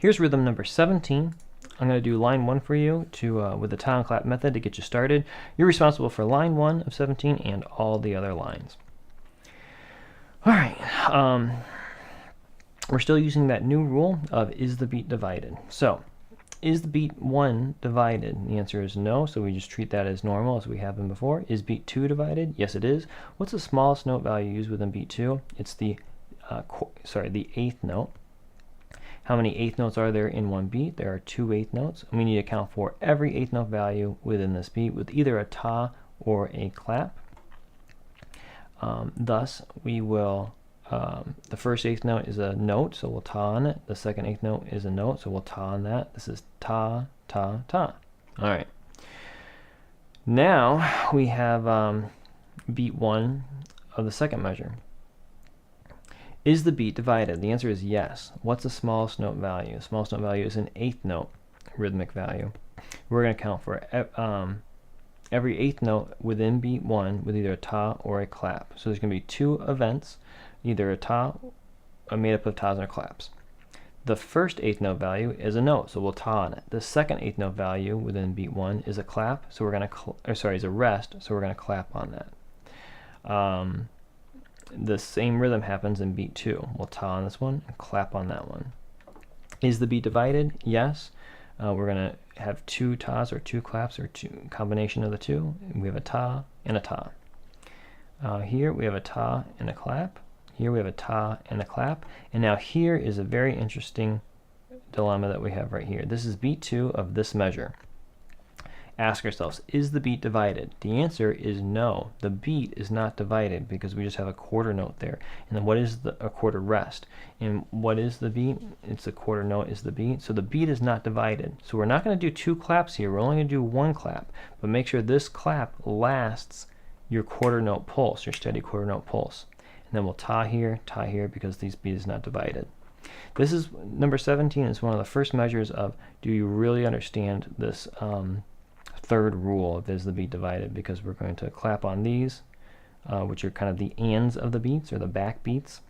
Here's rhythm number 17. I'm going to do line 1 for you with the ta and clap method to get you started. You're responsible for line 1 of 17 and all the other lines. All right. We're still using that new rule of is the beat divided. So, is the beat 1 divided? The answer is no, so we just treat that as normal as we have been before. Is beat 2 divided? Yes, it is. What's the smallest note value used within beat 2? It's the 8th note. How many 8th notes are there in one beat? There are 2 8th notes. And we need to account for every 8th note value within this beat with either a ta or a clap. Thus, we will, the first 8th note is a note, so we'll ta on it. The second 8th note is a note, so we'll ta on that. This is ta, ta, ta. All right. Now we have beat 1 of the second measure. Is the beat divided? The answer is yes. What's the smallest note value? The smallest note value is an 8th note rhythmic value. We're going to count for every 8th note within beat 1 with either a ta or a clap. So there's going to be 2 events, either a ta made up of tas or claps. The first 8th note value is a note, so we'll ta on it. The second 8th note value within beat 1 is a clap, so we're going to is a rest, so we're going to clap on that. The same rhythm happens in beat 2. We'll ta on this one and clap on that one. Is the beat divided? Yes. We're going to have 2 tas or 2 claps or combination of the 2. We have a ta and a ta. Here we have a ta and a clap. Here we have a ta and a clap. And now here is a very interesting dilemma that we have right here. This is beat 2 of this measure. Ask ourselves, is the beat divided? The answer is no. The beat is not divided because we just have a quarter note there. And then what is a quarter rest? And what is the beat? It's a quarter note is the beat. So the beat is not divided. So we're not going to do 2 claps here. We're only going to do 1 clap. But make sure this clap lasts your quarter note pulse, your steady quarter note pulse. And then we'll ta here because this beat is not divided. This is number 17. It's one of the first measures of do you really understand this third rule of is the beat divided, because we're going to clap on these, which are kind of the ands of the beats or the back beats.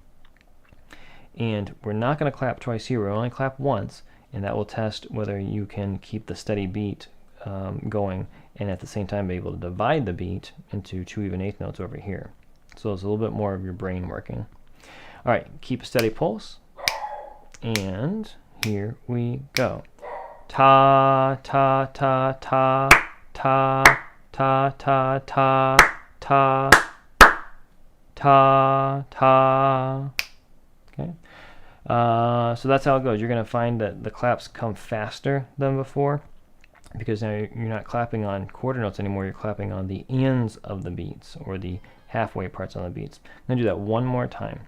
And we're not going to clap twice here. We'll only clap once, and that will test whether you can keep the steady beat going and at the same time be able to divide the beat into 2 even 8th notes over here. So it's a little bit more of your brain working. All right, keep a steady pulse. And here we go. Ta, ta, ta, ta, ta, ta, ta, ta, ta, ta, ta. Okay. So that's how it goes. You're going to find that the claps come faster than before because now you're not clapping on quarter notes anymore. You're clapping on the ends of the beats or the halfway parts on the beats. I'm going to do that one more time.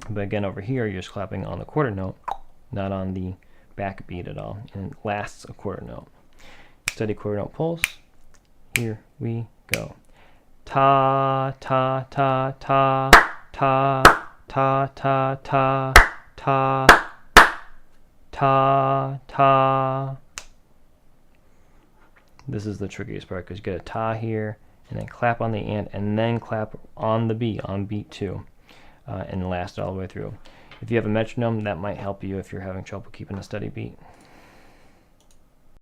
But again, over here, you're just clapping on the quarter note, not on the back beat at all, and it lasts a quarter note. Steady quarter note pulse. Here we go. Ta, ta, ta, ta, ta, ta, ta, ta, ta, ta, ta. This is the trickiest part because you get a ta here, and then clap on the and then clap on the beat, on beat 2, and last it all the way through. If you have a metronome, that might help you if you're having trouble keeping a steady beat.